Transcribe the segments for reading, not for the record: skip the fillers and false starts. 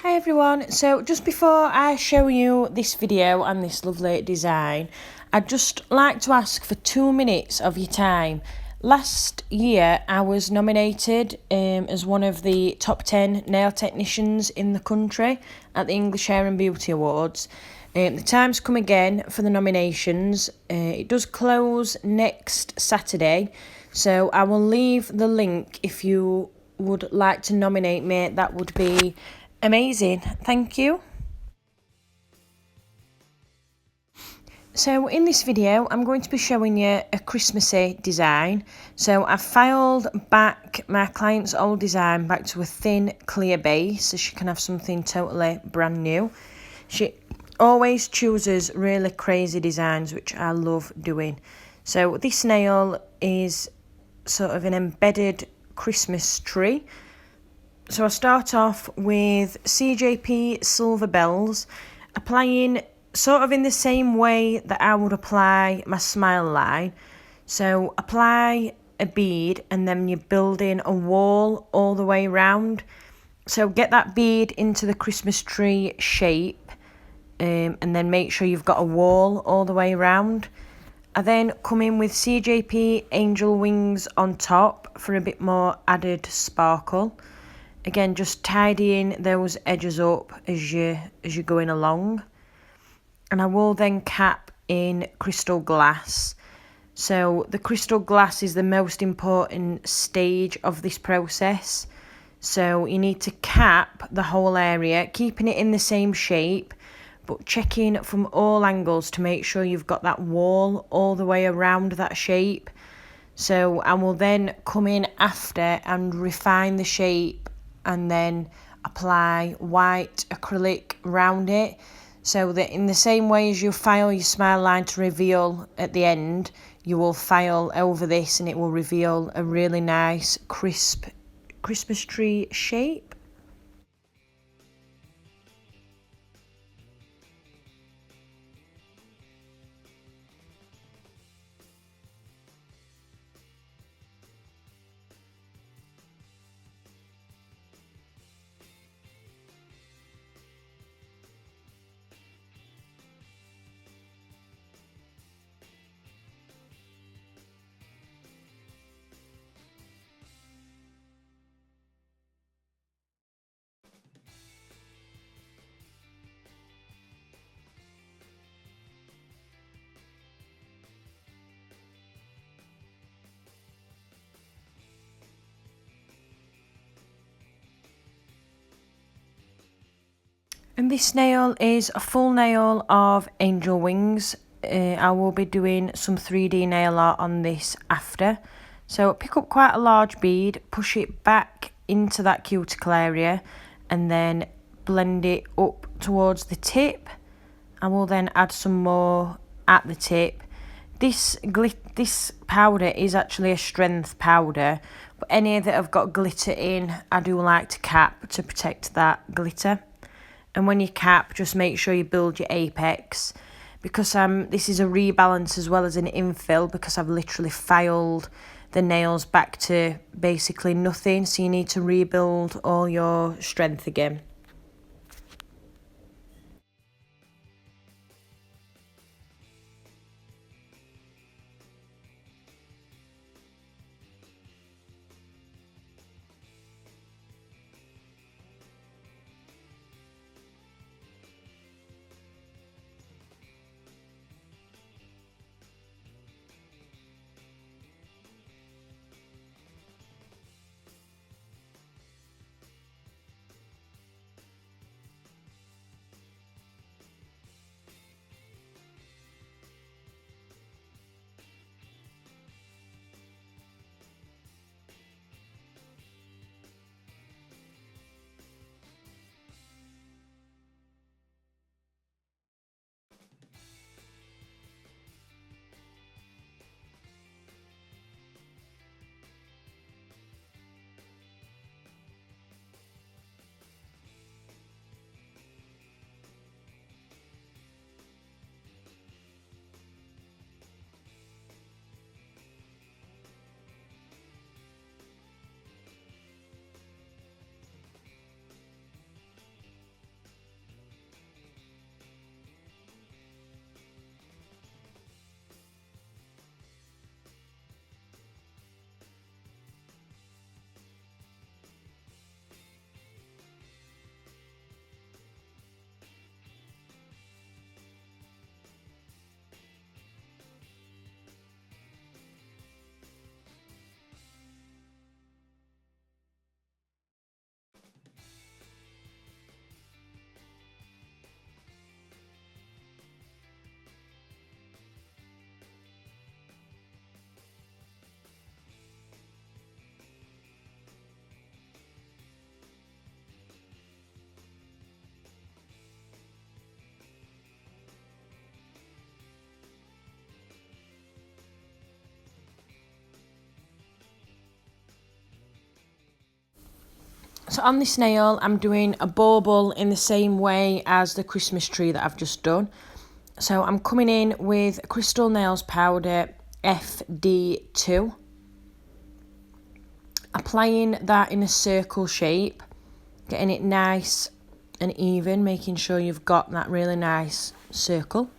Hi everyone, so just before I show you this video and this lovely design, I'd just like to ask for 2 minutes of your time. Last year I was nominated as one of the top 10 nail technicians in the country at the English Hair and Beauty Awards. The time's come again for the nominations. It does close next Saturday, so I will leave the link if you would like to nominate me. That would be amazing, thank you. So in this video I'm going to be showing you a Christmassy design. So I've filed back my client's old design back to a thin clear base so she can have something totally brand new. She always chooses really crazy designs, which I love doing. So this nail is sort of an embedded Christmas tree. So I start off with CJP silver bells, applying sort of in the same way that I would apply my smile line. So apply a bead and then you're building a wall all the way around. So get that bead into the Christmas tree shape and then make sure you've got a wall all the way around. I then come in with CJP angel wings on top for a bit more added sparkle. Again, just tidying those edges up as you're going along. And I will then cap in crystal glass. So the crystal glass is the most important stage of this process. So you need to cap the whole area, keeping it in the same shape, but checking from all angles to make sure you've got that wall all the way around that shape. So I will then come in after and refine the shape and then apply white acrylic round it, so that in the same way as you file your smile line to reveal at the end, you will file over this and it will reveal a really nice crisp Christmas tree shape. And this nail is a full nail of angel wings. I will be doing some 3D nail art on this after. So pick up quite a large bead, push it back into that cuticle area and then blend it up towards the tip. I will then add some more at the tip. This powder is actually a strength powder, but any that have got glitter in, I do like to cap to protect that glitter. And when you cap, just make sure you build your apex, because this is a rebalance as well as an infill, because I've literally filed the nails back to basically nothing, so you need to rebuild all your strength again. So on this nail, I'm doing a bauble in the same way as the Christmas tree that I've just done. So I'm coming in with Crystal Nails powder FD2, applying that in a circle shape, getting it nice and even, making sure you've got that really nice circle.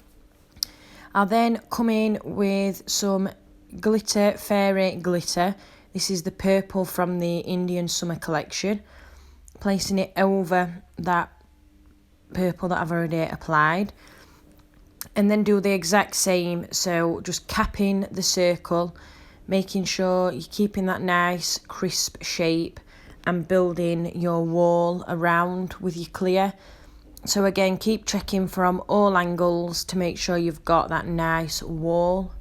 I'll then come in with some glitter, fairy glitter. This is the purple from the Indian summer collection. Placing it over that purple that I've already applied. And then do the exact same, so just capping the circle, making sure you're keeping that nice crisp shape and building your wall around with your clear. So again, keep checking from all angles to make sure you've got that nice wall.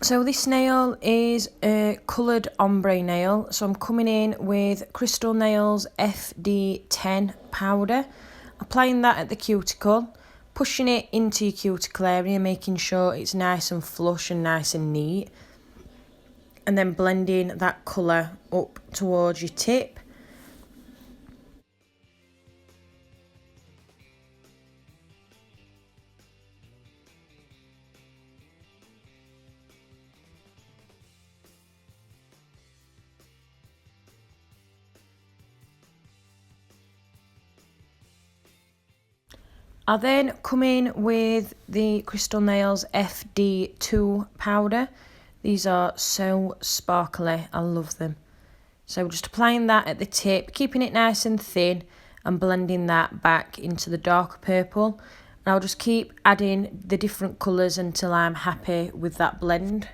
So this nail is a coloured ombre nail. So I'm coming in with Crystal Nails FD10 powder, applying that at the cuticle, pushing it into your cuticle area, making sure it's nice and flush and nice and neat, and then blending that colour up towards your tip. I'll then come in with the Crystal Nails FD2 powder. These are so sparkly, I love them. So just applying that at the tip, keeping it nice and thin, and blending that back into the darker purple. And I'll just keep adding the different colours until I'm happy with that blend.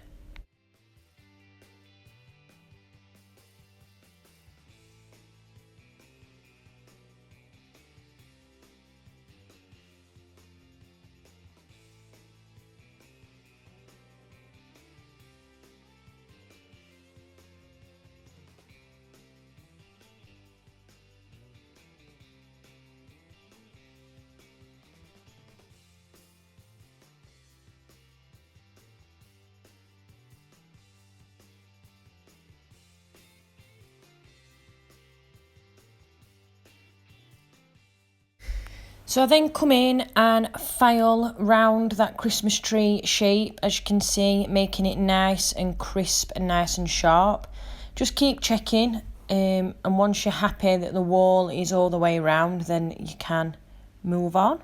So I then come in and file round that Christmas tree shape, as you can see, making it nice and crisp and nice and sharp. Just keep checking, and once you're happy that the wall is all the way around, then you can move on.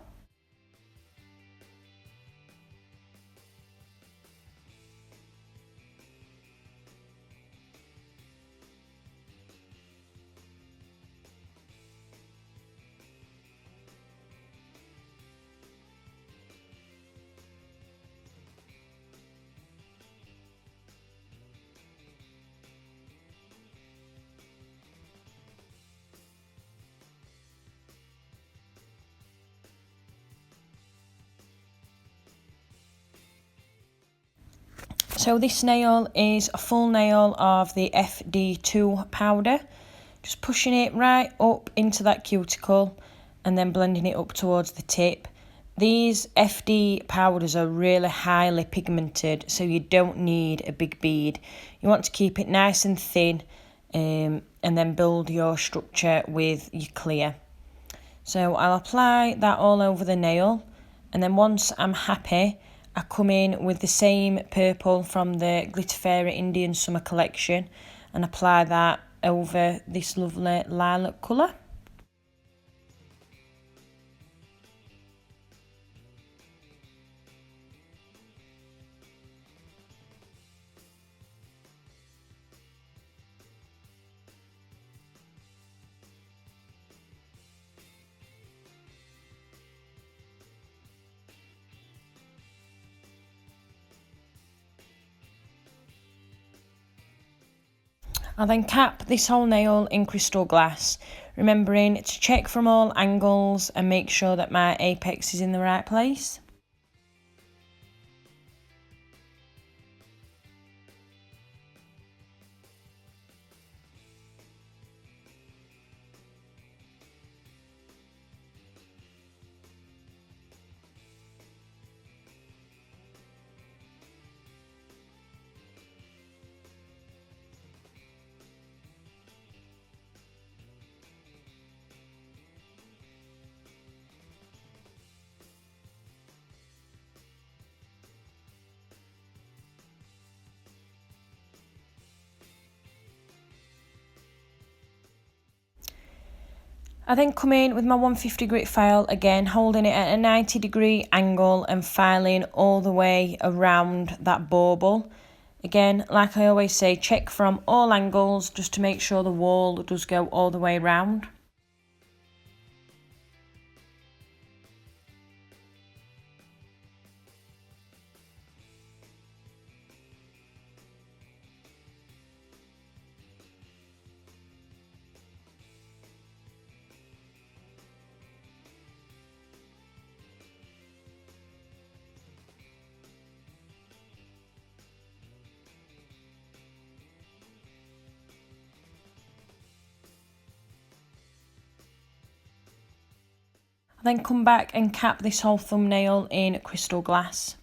So this nail is a full nail of the FD2 powder. Just pushing it right up into that cuticle and then blending it up towards the tip. These FD powders are really highly pigmented, so you don't need a big bead. You want to keep it nice and thin, and then build your structure with your clear. So I'll apply that all over the nail, and then once I'm happy, I come in with the same purple from the Glitter Fairy Indian Summer Collection and apply that over this lovely lilac colour. I'll then cap this whole nail in crystal glass, remembering to check from all angles and make sure that my apex is in the right place. I then come in with my 150 grit file again, holding it at a 90-degree angle and filing all the way around that bauble. Again, like I always say, check from all angles just to make sure the wall does go all the way around. I then come back and cap this whole thumbnail in crystal glass.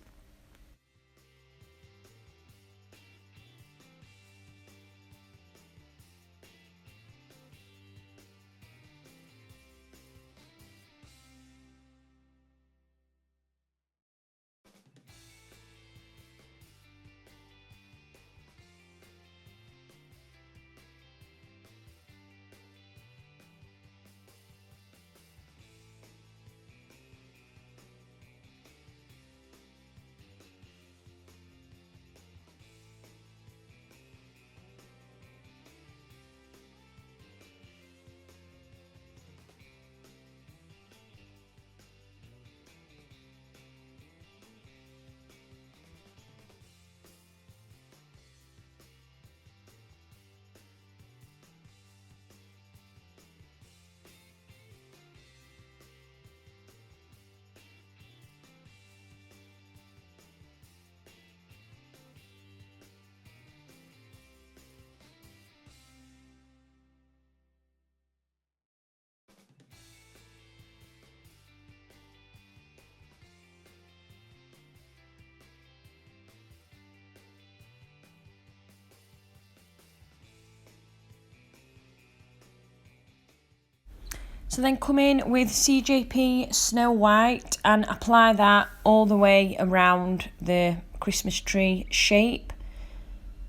So then come in with CJP Snow White and apply that all the way around the Christmas tree shape.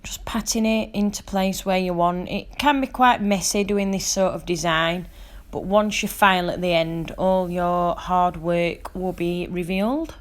Just patting it into place where you want. It can be quite messy doing this sort of design, but once you file at the end, all your hard work will be revealed.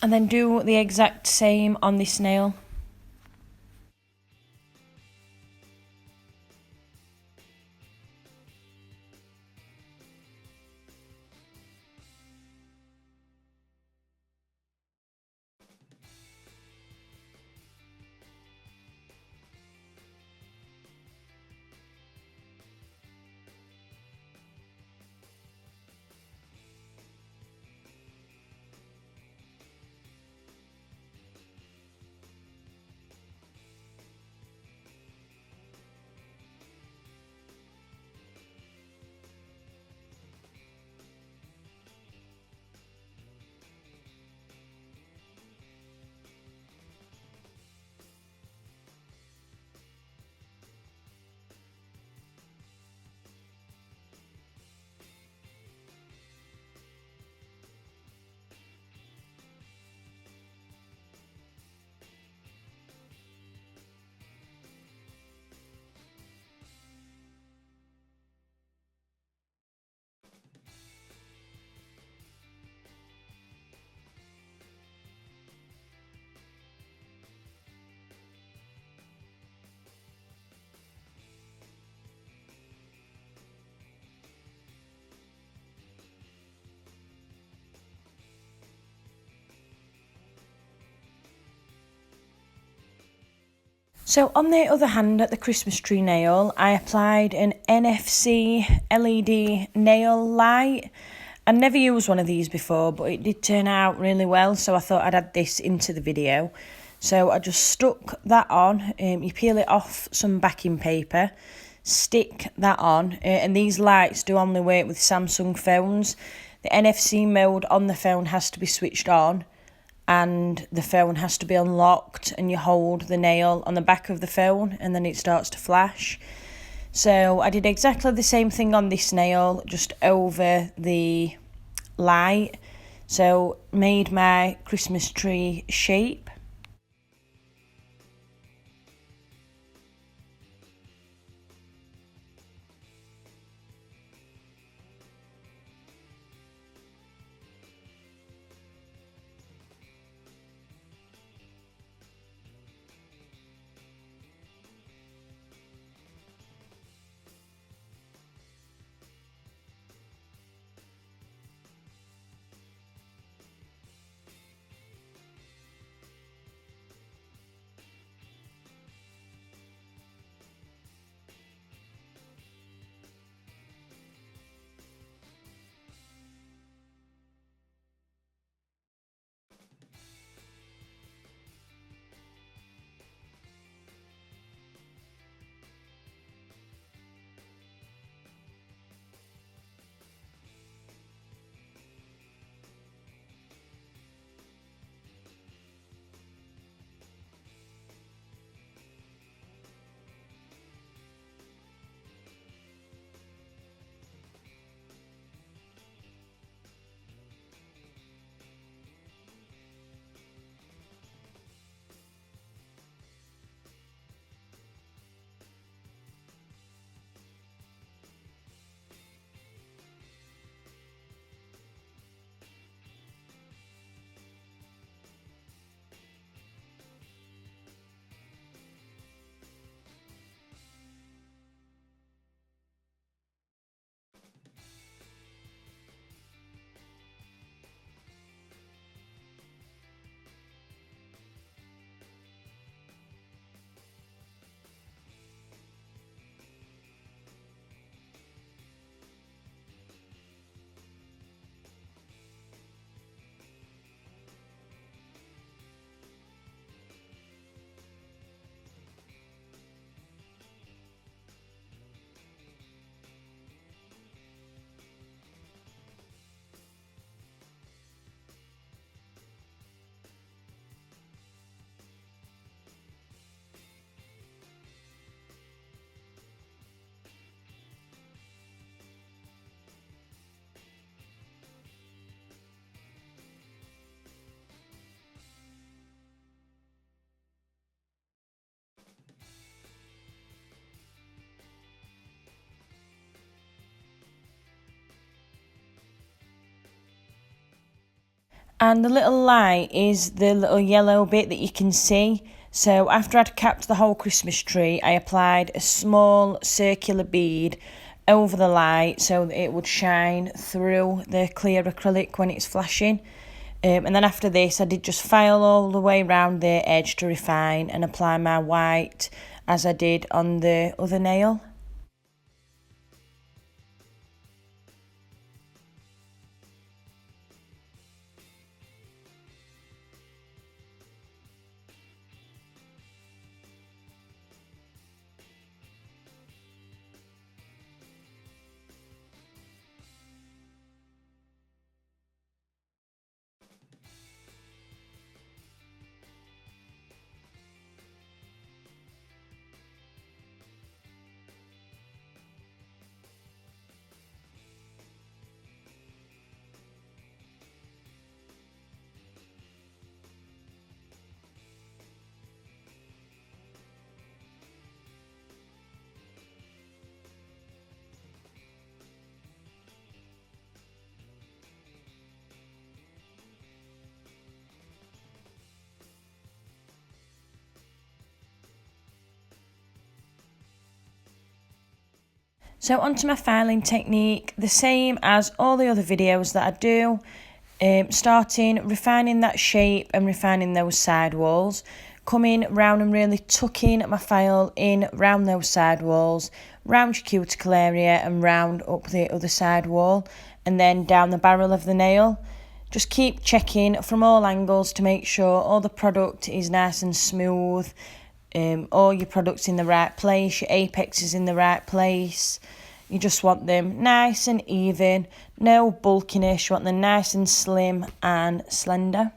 and then do the exact same on this nail. So on the other hand, at the Christmas tree nail, I applied an NFC LED nail light. I never used one of these before, but it did turn out really well, so I thought I'd add this into the video. So I just stuck that on. You peel it off some backing paper, stick that on, and these lights do only work with Samsung phones. The NFC mode on the phone has to be switched on, and the phone has to be unlocked, and you hold the nail on the back of the phone and then it starts to flash. So I did exactly the same thing on this nail, just over the light. So made my Christmas tree shape. And the little light is the little yellow bit that you can see. So after I'd capped the whole Christmas tree, I applied a small circular bead over the light so that it would shine through the clear acrylic when it's flashing. And then after this, I did just file all the way around the edge to refine and apply my white as I did on the other nail. So onto my filing technique, the same as all the other videos that I do, starting refining that shape and refining those side walls, coming round and really tucking my file in round those side walls, round your cuticle area and round up the other side wall, and then down the barrel of the nail. Just keep checking from all angles to make sure all the product is nice and smooth, all your product's in the right place, your apex is in the right place. You just want them nice and even, no bulkiness, you want them nice and slim and slender.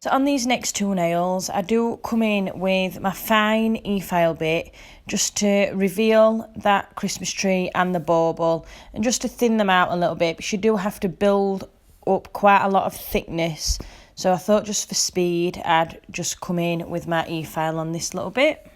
So on these next two nails, I do come in with my fine e-file bit just to reveal that Christmas tree and the bauble and just to thin them out a little bit because you do have to build up quite a lot of thickness. So I thought just for speed, I'd just come in with my e-file on this little bit.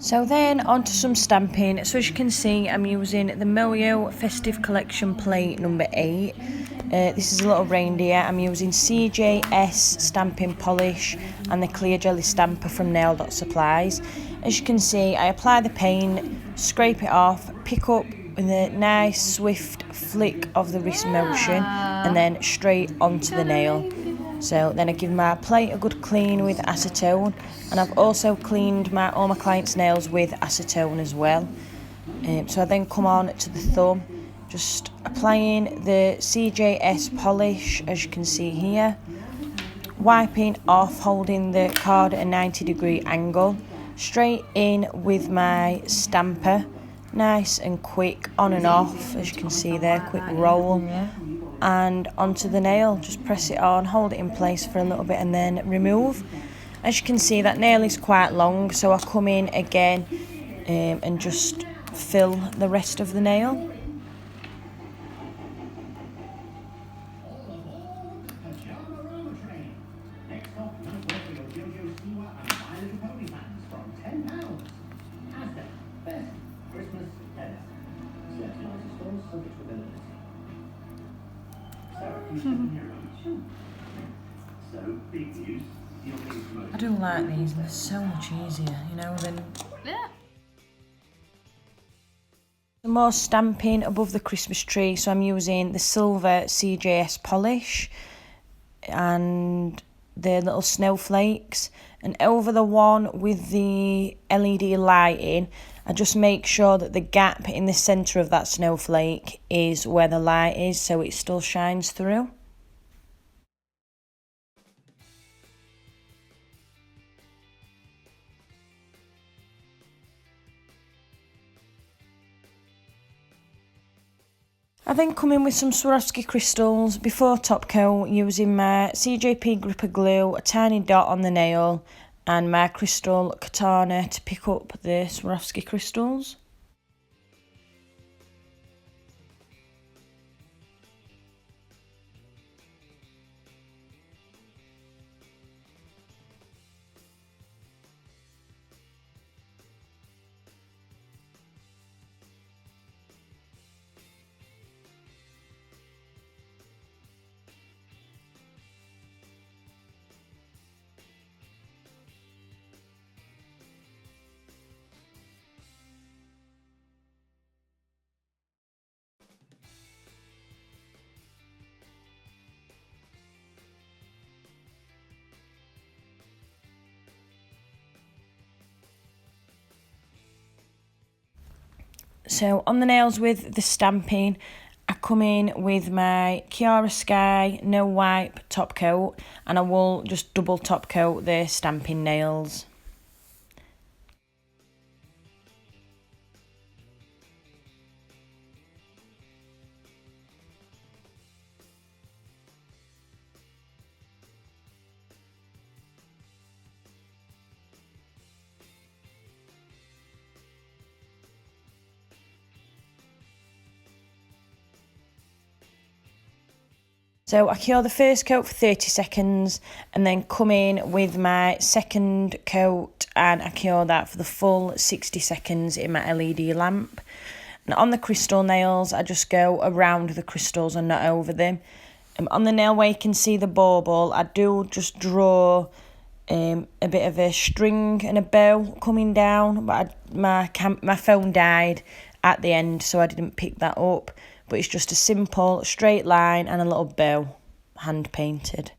So then onto some stamping. So as you can see, I'm using the Moyou Festive Collection plate number 8. This is a little reindeer. I'm using CJS stamping polish and the clear jelly stamper from Nail.supplies. As you can see, I apply the paint, scrape it off, pick up with a nice swift flick of the wrist motion, and then straight onto the nail. So then I give my plate a good clean with acetone, and I've also cleaned all my clients' nails with acetone as well. So I then come on to the thumb, just applying the CJS polish, as you can see here, wiping off, holding the card at a 90-degree angle, straight in with my stamper, nice and quick, on and off, as you can see there, quick roll, and onto the nail. Just press it on, hold it in place for a little bit, and then remove. As you can see, that nail is quite long, so I come in again and just fill the rest of the nail. I do like these, they're so much easier, you know, than... Yeah. Some more stamping above the Christmas tree, so I'm using the silver CJS polish and the little snowflakes, and over the one with the LED lighting, I just make sure that the gap in the centre of that snowflake is where the light is, so it still shines through. I then come in with some Swarovski crystals before top coat, using my CJP gripper glue, a tiny dot on the nail, and my crystal katana to pick up the Swarovski crystals. So on the nails with the stamping, I come in with my Kiara Sky no wipe top coat, and I will just double top coat the stamping nails. So I cure the first coat for 30 seconds and then come in with my second coat and I cure that for the full 60 seconds in my LED lamp. And on the crystal nails, I just go around the crystals and not over them. On the nail where you can see the bauble, I do just draw a bit of a string and a bow coming down, but my phone died at the end, so I didn't pick that up. But it's just a simple straight line and a little bow, hand painted.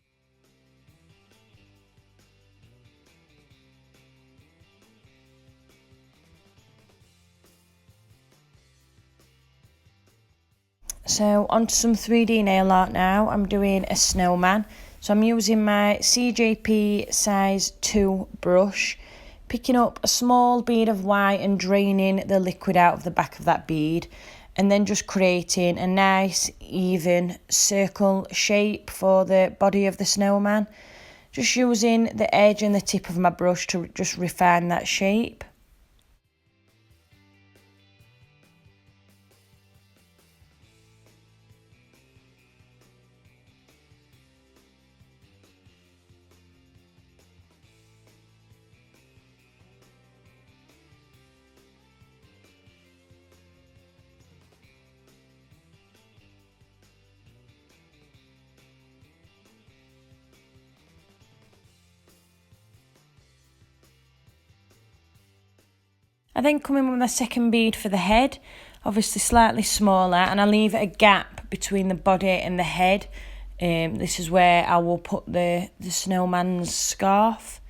So onto some 3D nail art now. I'm doing a snowman. So I'm using my CJP size 2 brush, picking up a small bead of white and draining the liquid out of the back of that bead, and then just creating a nice even circle shape for the body of the snowman. Just using the edge and the tip of my brush to just refine that shape. I then come in with my second bead for the head, obviously slightly smaller, and I leave a gap between the body and the head. This is where I will put the snowman's scarf.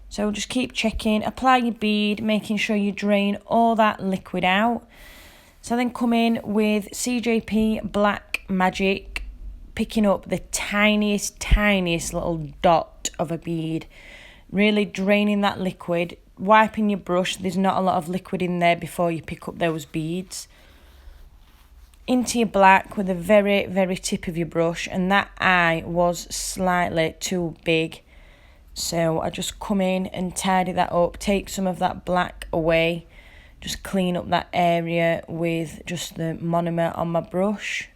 So just keep checking, apply your bead, making sure you drain all that liquid out. So then come in with CJP Black Magic, picking up the tiniest little dot of a bead, really draining that liquid, wiping your brush. There's not a lot of liquid in there before you pick up those beads. Into your black with the very tip of your brush, and that eye was slightly too big. So I just come in and tidy that up, take some of that black away, just clean up that area with just the monomer on my brush.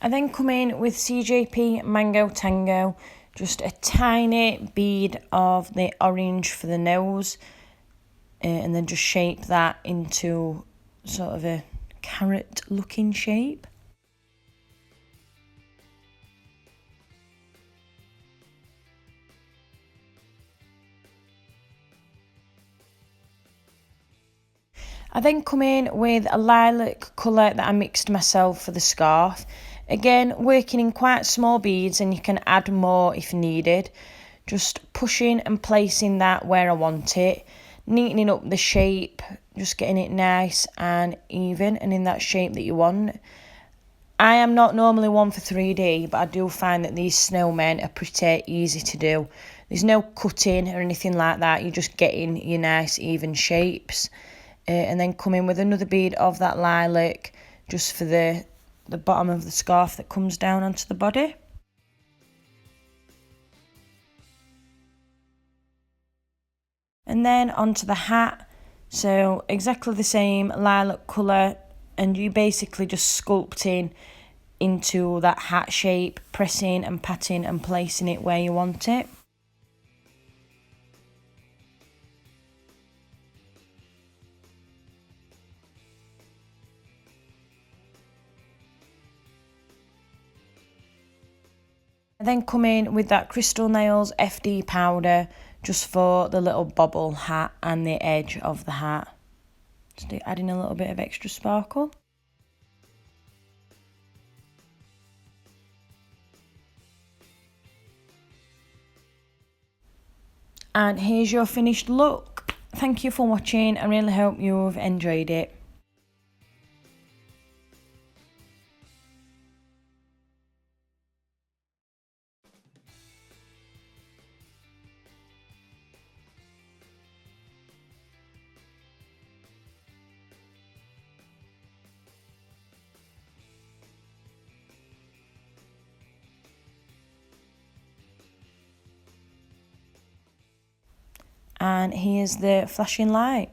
I then come in with CJP Mango Tango, just a tiny bead of the orange for the nose, and then just shape that into sort of a carrot looking shape. I then come in with a lilac colour that I mixed myself for the scarf. Again, working in quite small beads, and you can add more if needed. Just pushing and placing that where I want it, neatening up the shape, just getting it nice and even and in that shape that you want. I am not normally one for 3D, but I do find that these snowmen are pretty easy to do. There's no cutting or anything like that, you're just getting your nice even shapes. And then come in with another bead of that lilac just for the bottom of the scarf that comes down onto the body. And then onto the hat. So exactly the same lilac colour, and you basically just sculpting into that hat shape, pressing and patting and placing it where you want it. I then come in with that Crystal Nails FD powder just for the little bobble hat and the edge of the hat. Just adding a little bit of extra sparkle. And here's your finished look. Thank you for watching. I really hope you've enjoyed it. And here's the flashing light.